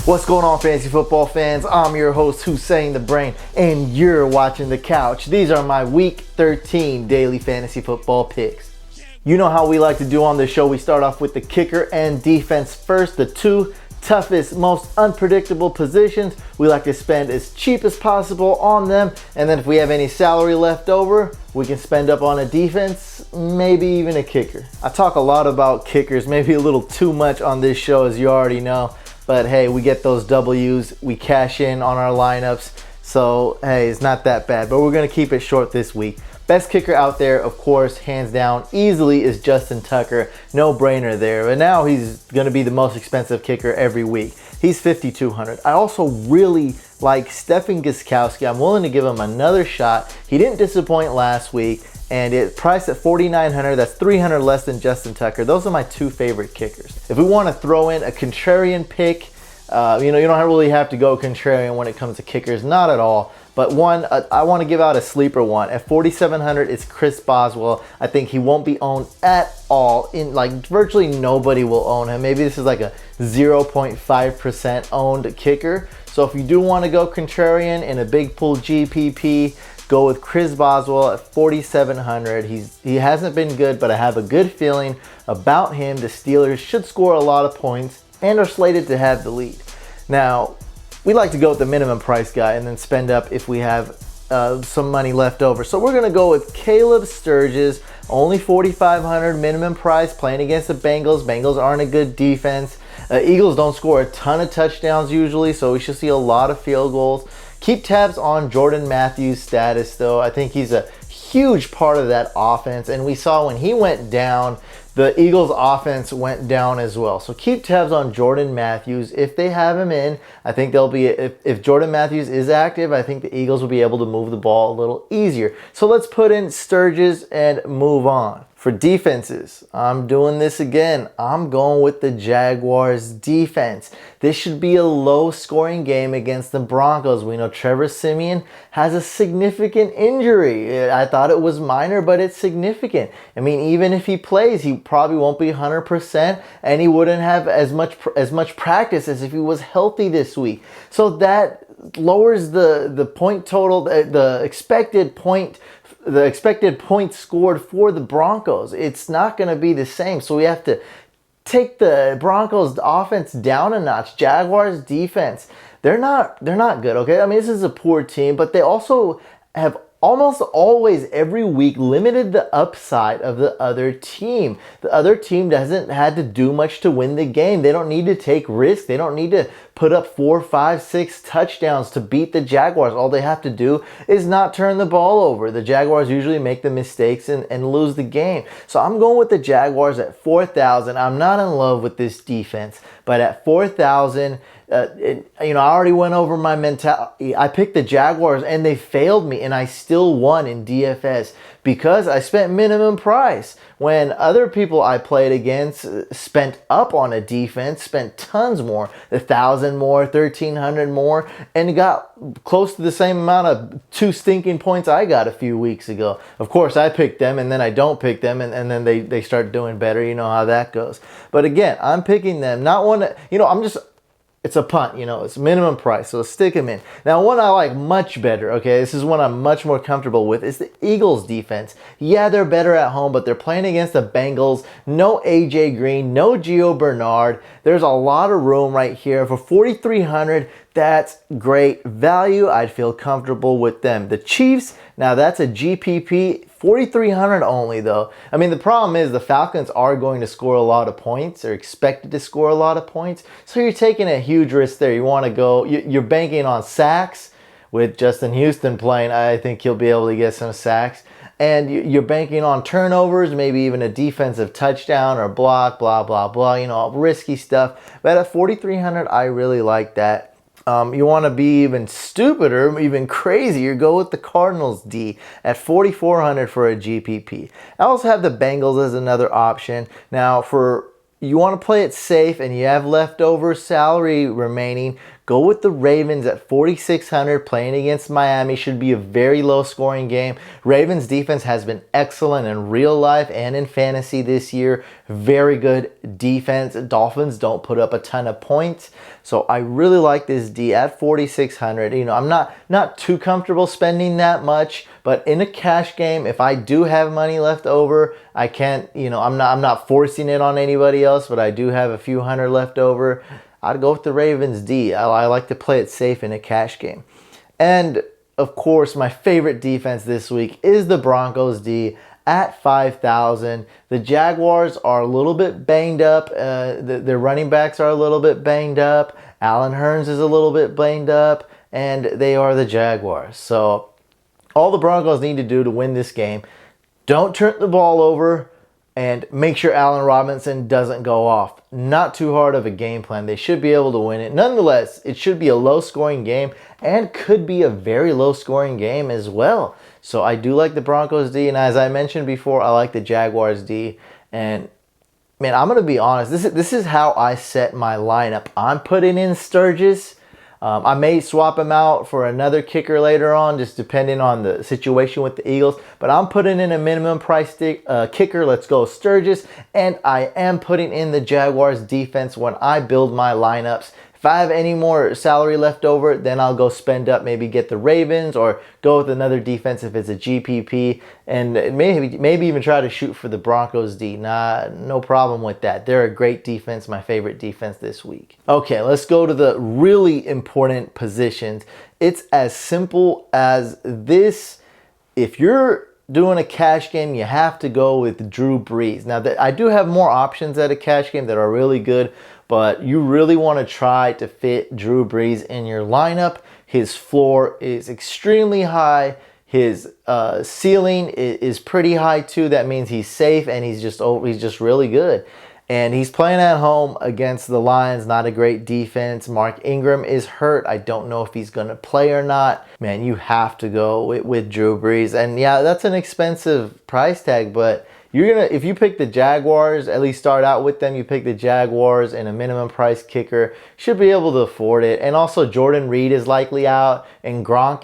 What's going on, fantasy football fans? I'm your host, Hussein the Brain, and you're watching The Couch. These are my Week 13 daily fantasy football picks. You know how we like to do on this show. We start off with the kicker and defense first, the two toughest, most unpredictable positions. We like to spend as cheap as possible on them, and then if we have any salary left over, we can spend up on a defense, maybe even a kicker. I talk a lot about kickers, maybe a little too much on this show, as you already know. But hey, we get those W's, we cash in on our lineups, so hey, it's not that bad. But we're gonna keep it short this week. Best kicker out there, of course, hands down, easily is Justin Tucker. No brainer there. But now he's gonna be the most expensive kicker every week. He's $5,200. I also really like Stephen Gostkowski. I'm willing to give him another shot. He didn't disappoint last week, and it priced at $4,900. That's $300 less than Justin Tucker. Those are my two favorite kickers. If we want to throw in a contrarian pick, you don't really have to go contrarian when it comes to kickers, not at all. But one, I want to give out a sleeper one. At $4,700, it's Chris Boswell. I think he won't be owned at all. Virtually nobody will own him. Maybe this is like a 0.5% owned kicker. So if you do want to go contrarian in a big pool GPP, go with Chris Boswell at $4,700. He hasn't been good, but I have a good feeling about him. The Steelers should score a lot of points and are slated to have the lead. Now, we like to go with the minimum price guy and then spend up if we have some money left over. So we're gonna go with Caleb Sturgis, only $4,500 minimum price, playing against the Bengals. Bengals aren't a good defense. Eagles don't score a ton of touchdowns usually, so we should see a lot of field goals. Keep tabs on Jordan Matthews' status though. I think he's a huge part of that offense, and we saw when he went down, the Eagles offense went down as well. So keep tabs on Jordan Matthews. If they have him in, I think they'll be, if Jordan Matthews is active, I think the Eagles will be able to move the ball a little easier. So let's put in Sturgis and move on. For defenses, I'm doing this again. I'm going with the Jaguars defense. This should be a low scoring game against the Broncos. We know Trevor Siemian has a significant injury. I thought it was minor, but it's significant. I mean, even if he plays, he probably won't be 100%, and he wouldn't have as much practice as if he was healthy this week. So that lowers the point total, the expected points scored for the Broncos. It's not going to be the same. So we have to take the Broncos offense down a notch. Jaguars defense, they're not good, okay? I mean, this is a poor team, but they also have almost always every week limited the upside of the other team. The other team hasn't had to do much to win the game. They don't need to take risks. They don't need to put up 4, 5, 6 touchdowns to beat the Jaguars. All they have to do is not turn the ball over. The Jaguars usually make the mistakes and lose the game. So I'm going with the Jaguars at 4,000. I'm not in love with this defense, but at 4,000, I already went over my mentality. I picked the Jaguars and they failed me, and I still won in DFS because I spent minimum price. When other people I played against spent up on a defense, spent tons more, 1,000 more, 1,300 more, and got close to the same amount of 2 stinking points I got a few weeks ago. Of course, I picked them, and then I don't pick them, and then they start doing better. You know how that goes. But again, I'm picking them. Not one, it's a punt, it's minimum price, so stick them in. Now, one I like much better, okay, this is one I'm much more comfortable with, is the Eagles defense. Yeah, they're better at home, but they're playing against the Bengals. No AJ Green, no Gio Bernard. There's a lot of room right here. For $4,300, that's great value. I'd feel comfortable with them. The Chiefs, now that's a GPP, $4,300 only though. I mean, the problem is the Falcons are going to score a lot of points. They're expected to score a lot of points. So you're taking a huge risk there. You want to go, you're banking on sacks. With Justin Houston playing, I think he'll be able to get some sacks. And you're banking on turnovers, maybe even a defensive touchdown or block, blah, blah, blah, risky stuff. But at $4,300, I really like that. You want to be even stupider, even crazier, go with the Cardinals D at $4,400 for a GPP. I also have the Bengals as another option. Now, for you want to play it safe and you have leftover salary remaining, go with the Ravens at 4,600 playing against Miami. Should be a very low scoring game. Ravens defense has been excellent in real life and in fantasy this year. Very good defense. Dolphins don't put up a ton of points. So I really like this D at 4,600. You know, I'm not too comfortable spending that much, but in a cash game, if I do have money left over, I can't, you know, I'm not forcing it on anybody else, but I do have a few hundred left over. I'd go with the Ravens D. I like to play it safe in a cash game. And of course, my favorite defense this week is the Broncos D at 5,000. The Jaguars are a little bit banged up. Their running backs are a little bit banged up. Allen Hurns is a little bit banged up, and they are the Jaguars. So all the Broncos need to do to win this game, don't turn the ball over, and make sure Allen Robinson doesn't go off. Not too hard of a game plan. They should be able to win it. Nonetheless, it should be a low-scoring game and could be a very low-scoring game as well. So I do like the Broncos D, and as I mentioned before, I like the Jaguars D. And man, I'm going to be honest. This is how I set my lineup. I'm putting in Sturgis. I may swap him out for another kicker later on, just depending on the situation with the Eagles. But I'm putting in a minimum price kicker. Let's go Sturgis. And I am putting in the Jaguars defense when I build my lineups. If I have any more salary left over, then I'll go spend up, maybe get the Ravens or go with another defense if it's a GPP, and maybe even try to shoot for the Broncos D. No problem with that. They're a great defense, my favorite defense this week. Okay, let's go to the really important positions. It's as simple as this. If you're doing a cash game, you have to go with Drew Brees. Now, I do have more options at a cash game that are really good, but you really want to try to fit Drew Brees in your lineup. His floor is extremely high. His ceiling is pretty high too. That means he's safe and he's just really good. And he's playing at home against the Lions, not a great defense. Mark Ingram is hurt. I don't know if he's going to play or not. Man, you have to go with Drew Brees. And yeah, that's an expensive price tag, but if you pick the Jaguars, at least start out with them, you pick the Jaguars and a minimum price kicker, should be able to afford it. And also Jordan Reed is likely out, and Gronk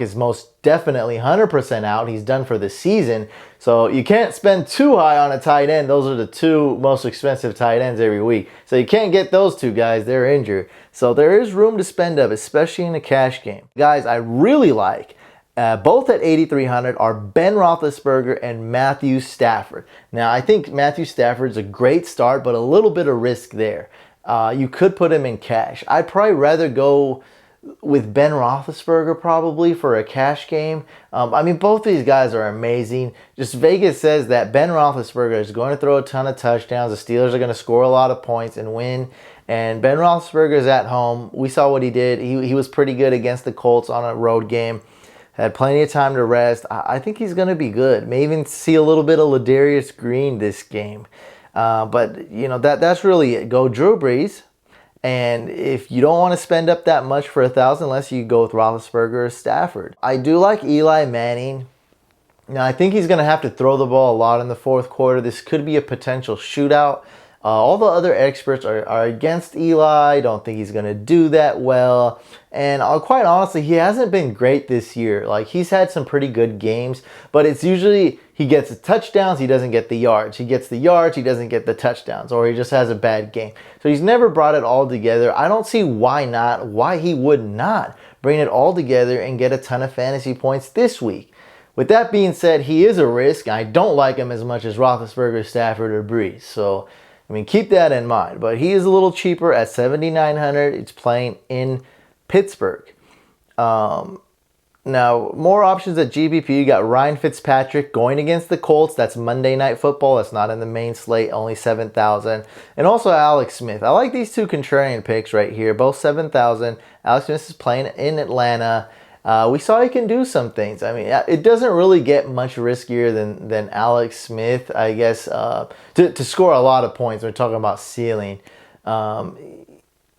is most definitely 100% out. He's done for the season. So you can't spend too high on a tight end. Those are the two most expensive tight ends every week. So you can't get those two guys. They're injured. So there is room to spend up, especially in a cash game. Guys, I really like both at 8,300 are Ben Roethlisberger and Matthew Stafford. Now, I think Matthew Stafford's a great start, but a little bit of risk there. You could put him in cash. I'd probably rather go with Ben Roethlisberger probably for a cash game. I mean, both these guys are amazing. Just Vegas says that Ben Roethlisberger is going to throw a ton of touchdowns. The Steelers are going to score a lot of points and win. And Ben Roethlisberger is at home. We saw what he did. He was pretty good against the Colts on a road game. Had plenty of time to rest. I think he's going to be good. May even see a little bit of Ladarius Green this game. But, you know, that's really it. Go Drew Brees. And if you don't want to spend up that much for 1,000, unless you go with Roethlisberger or Stafford. I do like Eli Manning. Now, I think he's going to have to throw the ball a lot in the fourth quarter. This could be a potential shootout. All the other experts are against Eli. Don't think he's going to do that well. And quite honestly, he hasn't been great this year. Like, he's had some pretty good games, but it's usually he gets the touchdowns, he doesn't get the yards. He gets the yards, he doesn't get the touchdowns, or he just has a bad game. So he's never brought it all together. I don't see why he would not bring it all together and get a ton of fantasy points this week. With that being said, he is a risk. I don't like him as much as Roethlisberger, Stafford, or Brees. So, I mean, keep that in mind. But he is a little cheaper at $7,900. It's playing in Pittsburgh. Now, more options at GPP. You got Ryan Fitzpatrick going against the Colts. That's Monday Night Football. That's not in the main slate. Only 7,000. And also Alex Smith. I like these two contrarian picks right here. Both 7,000. Alex Smith is playing in Atlanta. We saw he can do some things. I mean, it doesn't really get much riskier than Alex Smith, I guess, to score a lot of points. We're talking about ceiling.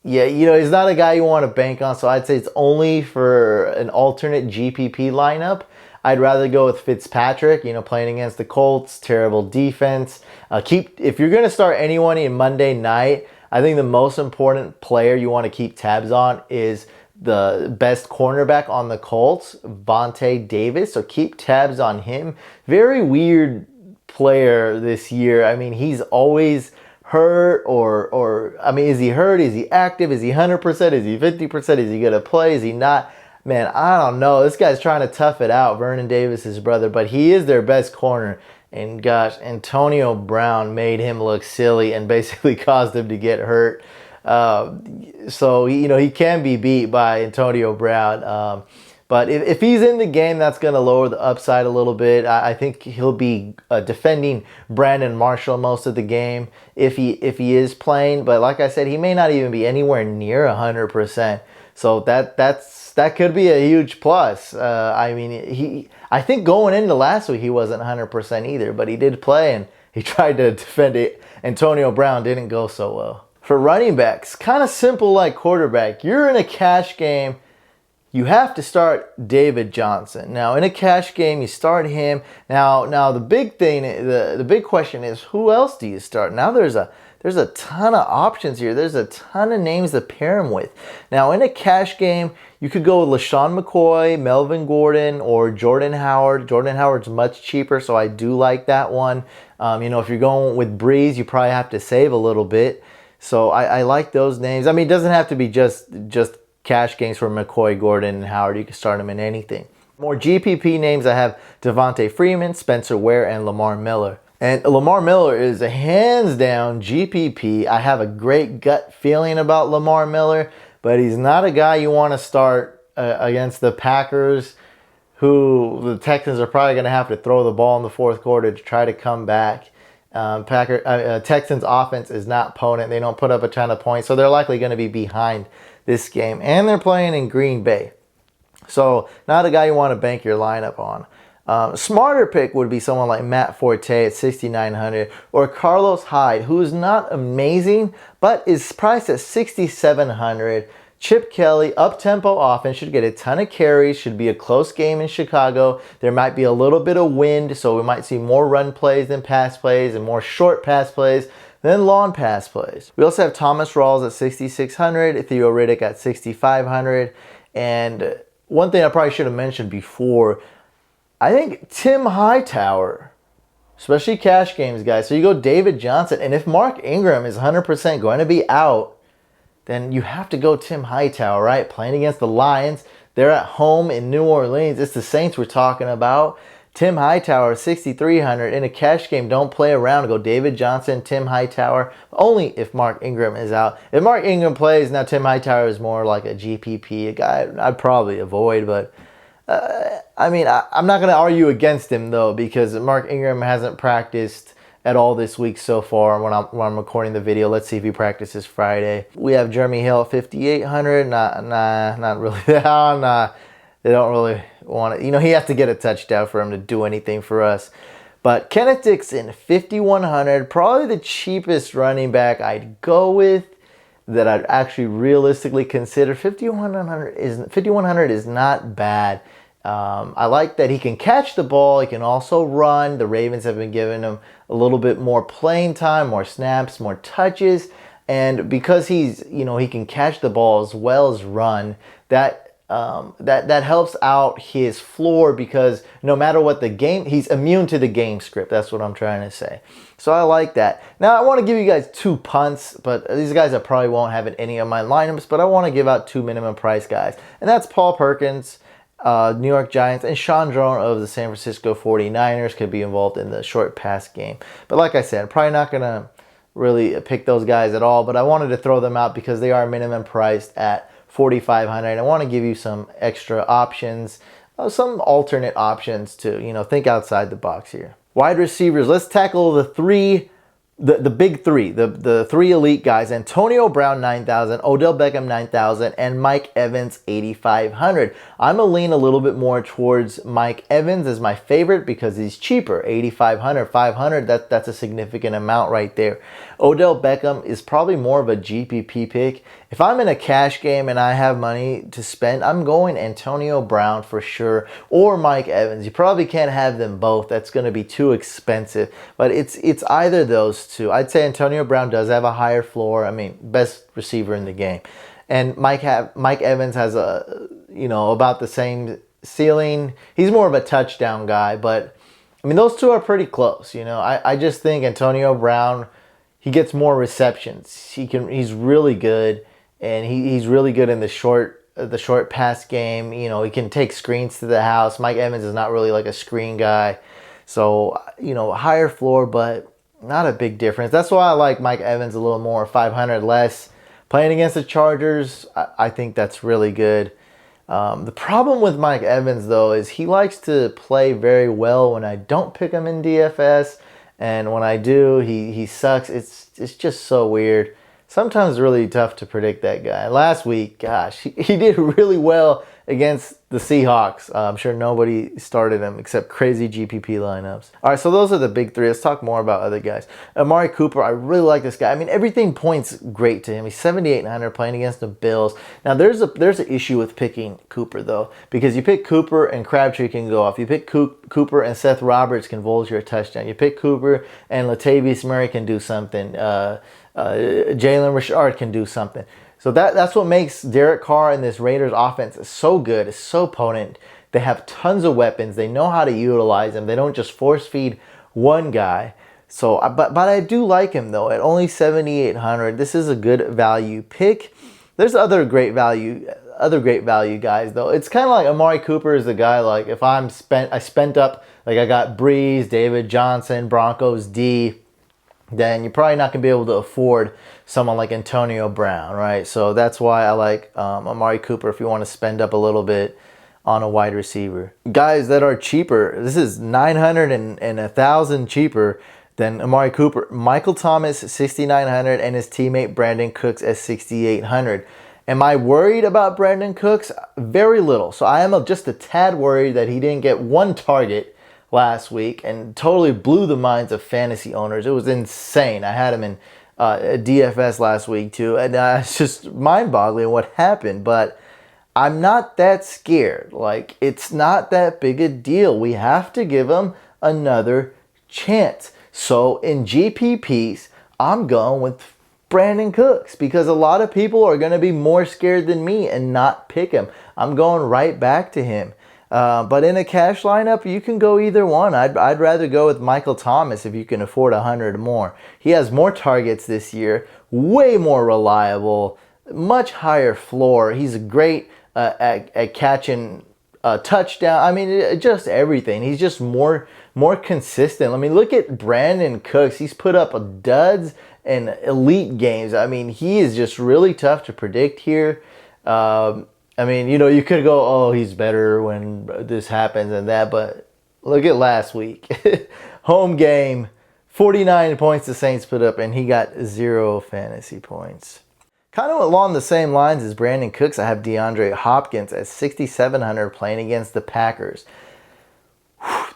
Yeah, you know, he's not a guy you want to bank on, so I'd say it's only for an alternate GPP lineup. I'd rather go with Fitzpatrick, playing against the Colts, terrible defense. If you're going to start anyone in Monday night, I think the most important player you want to keep tabs on is the best cornerback on the Colts, Vontae Davis. So keep tabs on him. Very weird player this year. I mean, he's always hurt is he hurt? Is he active? Is he 100%? Is he 50%? Is he going to play? Is he not? Man, I don't know. This guy's trying to tough it out, Vernon Davis's brother, but he is their best corner. And gosh, Antonio Brown made him look silly and basically caused him to get hurt. So, he can be beat by Antonio Brown. But if he's in the game, that's going to lower the upside a little bit. I think he'll be defending Brandon Marshall most of the game if he is playing. But like I said, he may not even be anywhere near 100%. So that could be a huge plus. I think going into last week he wasn't 100% either, but he did play and he tried to defend it. Antonio Brown didn't go so well. For running backs, kind of simple like quarterback. You're in a cash game. You have to start David Johnson. Now, in a cash game, you start him. Now the big thing, the big question is, who else do you start? Now, there's a ton of options here. There's a ton of names to pair him with. Now, in a cash game, you could go with LaShawn McCoy, Melvin Gordon, or Jordan Howard. Jordan Howard's much cheaper, so I do like that one. If you're going with Breeze, you probably have to save a little bit. So I like those names. I mean, it doesn't have to be just cash games for McCoy, Gordon, and Howard. You can start them in anything. More GPP names, I have Devontae Freeman, Spencer Ware, and Lamar Miller. And Lamar Miller is a hands down GPP. I have a great gut feeling about Lamar Miller, but he's not a guy you want to start against the Packers, who the Texans are probably going to have to throw the ball in the fourth quarter to try to come back. Texans offense is not potent. They don't put up a ton of points, so they're likely going to be behind this game. And they're playing in Green Bay. So not a guy you want to bank your lineup on. Smarter pick would be someone like Matt Forte at 6,900 or Carlos Hyde, who is not amazing, but is priced at 6,700. Chip Kelly, up-tempo offense, should get a ton of carries, should be a close game in Chicago. There might be a little bit of wind, so we might see more run plays than pass plays and more short pass plays than long pass plays. We also have Thomas Rawls at 6,600, Theo Riddick at 6,500. And one thing I probably should have mentioned before, I think Tim Hightower, especially cash games, guys. So you go David Johnson, and if Mark Ingram is 100% going to be out, then you have to go Tim Hightower, right? Playing against the Lions. They're at home in New Orleans. It's the Saints we're talking about. Tim Hightower, 6,300. In a cash game, don't play around. Go David Johnson, Tim Hightower, only if Mark Ingram is out. If Mark Ingram plays, now Tim Hightower is more like a GPP, a guy I'd probably avoid. But, I'm not going to argue against him, though, because Mark Ingram hasn't practiced at all this week so far when I'm recording the video. Let's see if he practices Friday. We have Jeremy Hill at 5,800. Not really. They don't really want it. He has to get a touchdown for him to do anything for us. But Kenneth Dixon, 5,100. Probably the cheapest running back I'd go with that I'd actually realistically consider. 5,100 is not bad. I like that he can catch the ball. He can also run. The Ravens have been giving him a little bit more playing time, more snaps, more touches. And because he can catch the ball as well as run, that helps out his floor, because no matter what the game, he's immune to the game script. That's what I'm trying to say. So I like that. Now I want to give you guys two punts, but these guys I probably won't have in any of my lineups, but I want to give out two minimum price guys. And that's Paul Perkins, New York Giants, and Sean Drone of the San Francisco 49ers could be involved in the short pass game. But like I said, I'm probably not going to really pick those guys at all, but I wanted to throw them out because they are minimum priced at 4,500. I want to give you some extra options, some alternate options to, think outside the box here. Wide receivers, let's tackle the three the big three, the three elite guys: Antonio Brown 9,000, Odell Beckham 9,000, and Mike Evans 8,500. I'm gonna lean a little bit more towards Mike Evans as my favorite because he's cheaper, 8,500, 500. That's a significant amount right there. Odell Beckham is probably more of a GPP pick. If I'm in a cash game and I have money to spend, I'm going Antonio Brown for sure, or Mike Evans. You probably can't have them both. That's going to be too expensive. But it's either those two. I'd say Antonio Brown does have a higher floor. I mean, best receiver in the game. And Mike Evans has about the same ceiling. He's more of a touchdown guy, but I mean, those two are pretty close. I just think Antonio Brown, he gets more receptions. He's really good, and he's really good in the short pass game. He can take screens to the house. Mike Evans is not really like a screen guy. So, higher floor, but not a big difference. That's why I like Mike Evans a little more, 500 less. Playing against the Chargers, I think that's really good. The problem with Mike Evans, though, is he likes to play very well when I don't pick him in DFS. And when I do, he sucks. It's just so weird. Sometimes it's really tough to predict that guy. Last week, gosh, he did really well against the Seahawks. I'm sure nobody started him except crazy GPP lineups. All right, so those are the big three. Let's talk more about other guys. Amari Cooper, I really like this guy. I mean, everything points great to him. He's 7,800 playing against the Bills. Now, there's an issue with picking Cooper, though, because you pick Cooper and Crabtree can go off. You pick Cooper and Seth Roberts can vulture a touchdown. You pick Cooper and Latavius Murray can do something. Jalen Richard can do something. So that's what makes Derek Carr and this Raiders offense so good. It's so potent. They have tons of weapons. They know how to utilize them. They don't just force feed one guy. So, but I do like him though. At only 7,800, this is a good value pick. There's other great value guys though. It's kind of like Amari Cooper is the guy. Like if I spent up, like I got Breeze, David Johnson, Broncos D, then you're probably not going to be able to afford someone like Antonio Brown, right? So that's why I like Amari Cooper if you want to spend up a little bit on a wide receiver. Guys that are cheaper, this is 900 and 1,000 cheaper than Amari Cooper. Michael Thomas, 6,900, and his teammate Brandon Cooks at 6,800. Am I worried about Brandon Cooks? Very little. So I am just a tad worried that he didn't get one target last week and totally blew the minds of fantasy owners. It was insane. I had him in DFS last week too, and it's just mind-boggling what happened. But I'm not that scared. Like, it's not that big a deal. We have to give him another chance. So in GPPs, I'm going with Brandon Cooks because a lot of people are going to be more scared than me and not pick him. I'm going right back to him. But in a cash lineup, you can go either one. I'd rather go with Michael Thomas if you can afford 100 more. He has more targets this year, way more reliable, much higher floor. He's great at catching a touchdown. I mean, just everything. He's just more consistent. I mean, look at Brandon Cooks. He's put up duds in elite games. I mean, he is just really tough to predict here. I mean, you could go, oh, he's better when this happens and that, but look at last week. Home game, 49 points the Saints put up, and he got 0 fantasy points. Kind of along the same lines as Brandon Cooks, I have DeAndre Hopkins at 6,700 playing against the Packers.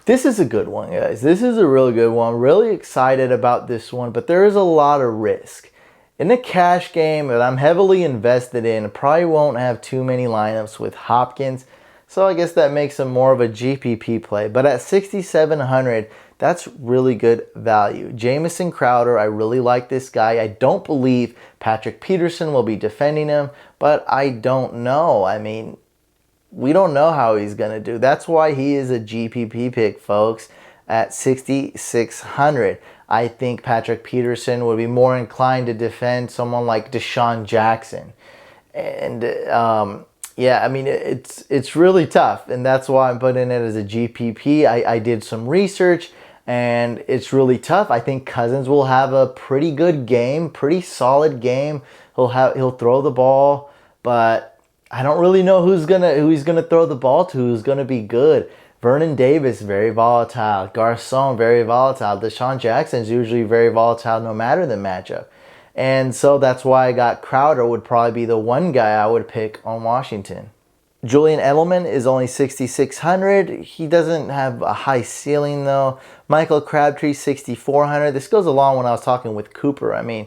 This is a good one, guys. This is a really good one. Really excited about this one, but there is a lot of risk. In a cash game that I'm heavily invested in, probably won't have too many lineups with Hopkins. So I guess that makes him more of a GPP play. But at 6,700, that's really good value. Jamison Crowder, I really like this guy. I don't believe Patrick Peterson will be defending him, but I don't know. I mean, we don't know how he's going to do. That's why he is a GPP pick, folks, at 6,600. I think Patrick Peterson would be more inclined to defend someone like Deshaun Jackson. And yeah, I mean, it's really tough. And that's why I'm putting it as a GPP. I did some research and it's really tough. I think Cousins will have a pretty good game, pretty solid game. He'll throw the ball, but I don't really know who he's gonna throw the ball to, who's gonna be good. Vernon Davis, very volatile. Garcon, very volatile. Deshaun Jackson's usually very volatile no matter the matchup. And so that's why I got Crowder would probably be the one guy I would pick on Washington. Julian Edelman is only 6,600. He doesn't have a high ceiling though. Michael Crabtree, 6,400. This goes along when I was talking with Cooper. I mean,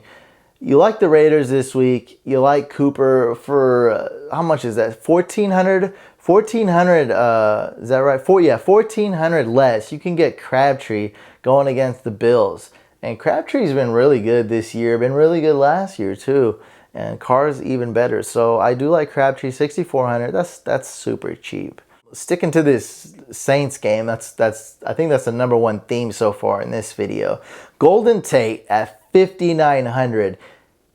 you like the Raiders this week. You like Cooper for, how much is that? 1,400? 1,400, is that right? 1,400 less. You can get Crabtree going against the Bills. And Crabtree's been really good this year. Been really good last year too. And Carr's even better. So I do like Crabtree, 6,400. That's super cheap. Sticking to this Saints game, I think that's the number one theme so far in this video. Golden Tate at 5,900.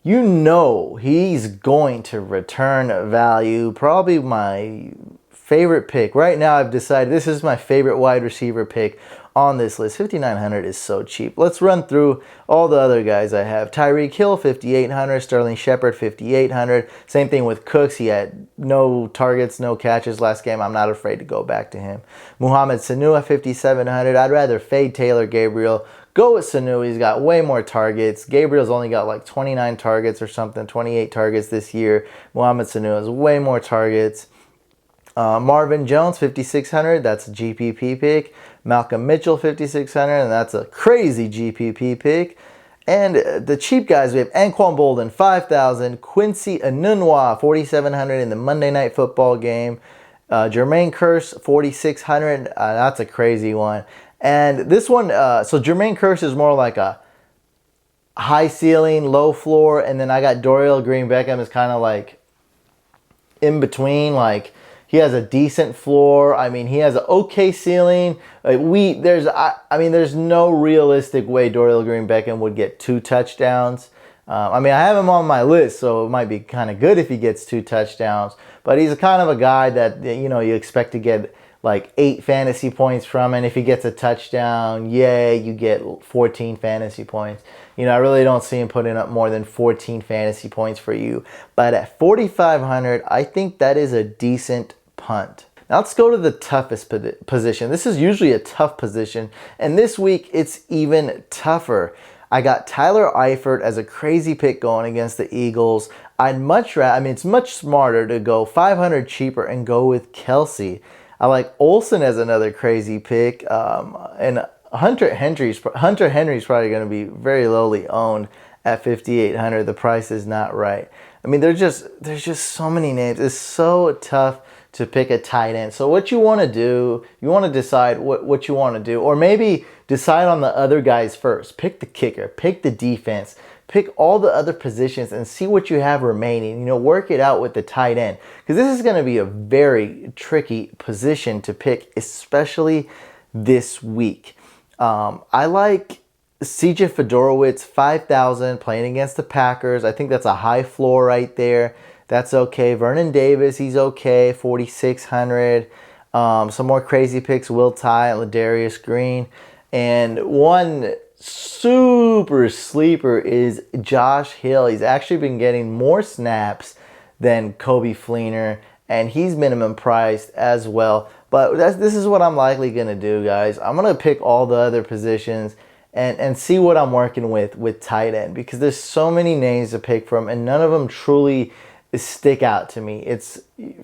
You know he's going to return value. Probably my favorite pick. Right now I've decided this is my favorite wide receiver pick on this list. 5,900 is so cheap. Let's run through all the other guys I have. Tyreek Hill, 5,800. Sterling Shepard, 5,800. Same thing with Cooks. He had no targets, no catches last game. I'm not afraid to go back to him. Mohamed Sanu at 5,700. I'd rather fade Taylor Gabriel. Go with Sanu. He's got way more targets. Gabriel's only got like 29 targets or something, 28 targets this year. Mohamed Sanu has way more targets. Marvin Jones, 5,600. That's a GPP pick. Malcolm Mitchell, 5,600. And that's a crazy GPP pick. And the cheap guys, we have Anquan Bolden, 5,000. Quincy Enunwa, 4,700 in the Monday Night Football game. Jermaine Kearse, 4,600. That's a crazy one. And this one, so Jermaine Kearse is more like a high ceiling, low floor. And then I got Dorial Green-Beckham is kind of like in between. Like he has a decent floor. I mean, he has an okay ceiling. There's no realistic way Dorial Green-Beckham would get 2 touchdowns. I mean, I have him on my list, so it might be kind of good if he gets 2 touchdowns. But he's kind of a guy that, you know, you expect to get like 8 fantasy points from, and if he gets a touchdown, yay, you get 14 fantasy points. You know, I really don't see him putting up more than 14 fantasy points for you. But at 4,500, I think that is a decent punt. Now let's go to the toughest position. This is usually a tough position, and this week it's even tougher. I got Tyler Eifert as a crazy pick going against the Eagles. I'd much rather, I mean, it's much smarter to go 500 cheaper and go with Kelsey. I like Olsen as another crazy pick, and Hunter Henry's probably going to be very lowly owned at 5,800. The price is not right. I mean, there's just so many names. It's so tough to pick a tight end. So what you want to do, you want to decide what you want to do, or maybe decide on the other guys first. Pick the kicker, pick the defense, pick all the other positions and see what you have remaining. You know, work it out with the tight end, because this is going to be a very tricky position to pick, especially this week. I like CJ Fedorowicz, 5,000, playing against the Packers. I think that's a high floor right there. That's okay. Vernon Davis, he's okay, 4,600. Some more crazy picks, Will Tye, Ladarius Green. And one super sleeper is Josh Hill. He's actually been getting more snaps than Kobe Fleener, and he's minimum priced as well. But this is what I'm likely going to do, guys. I'm going to pick all the other positions and see what I'm working with tight end, because there's so many names to pick from, and none of them truly stick out to me.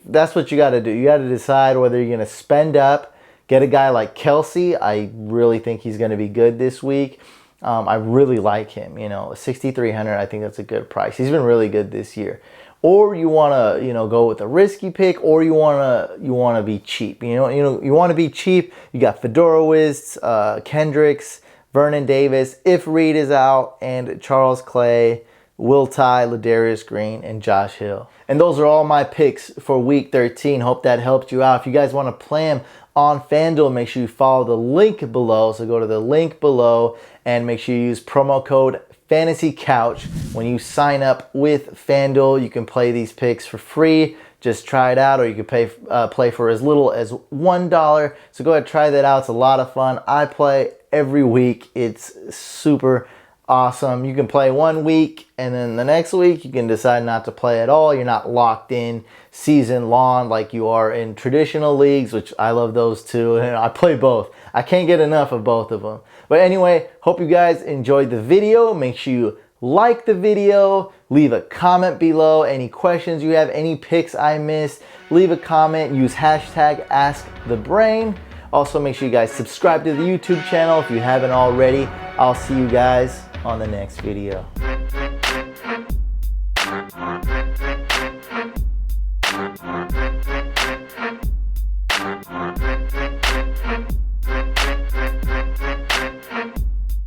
That's what you got to do. You got to decide whether you're going to spend up, get a guy like Kelsey. I really think he's going to be good this week. I really like him. You know, 6,300. I think that's a good price. He's been really good this year. Or you want to, you know, go with a risky pick, or you want to be cheap. You want to be cheap. You got Fedorowicz, Kendricks, Vernon Davis, if Reed is out, and Charles Clay, Will Tye, Ladarius Green, and Josh Hill. And those are all my picks for Week 13. Hope that helped you out. If you guys want to play them on FanDuel, make sure you follow the link below. So go to the link below and make sure you use promo code FANTASYCOUCH when you sign up with FanDuel. You can play these picks for free. Just try it out, or you can play for as little as $1. So go ahead and try that out. It's a lot of fun. I play every week. It's super awesome. You can play 1 week and then the next week you can decide not to play at all. You're not locked in season long like you are in traditional leagues, which I love those too. And I play both. I can't get enough of both of them. But anyway, hope you guys enjoyed the video. Make sure you like the video, leave a comment below. Any questions you have, any picks I missed, leave a comment. Use hashtag AskTheBrain. Also, make sure you guys subscribe to the YouTube channel if you haven't already. I'll see you guys on the next video.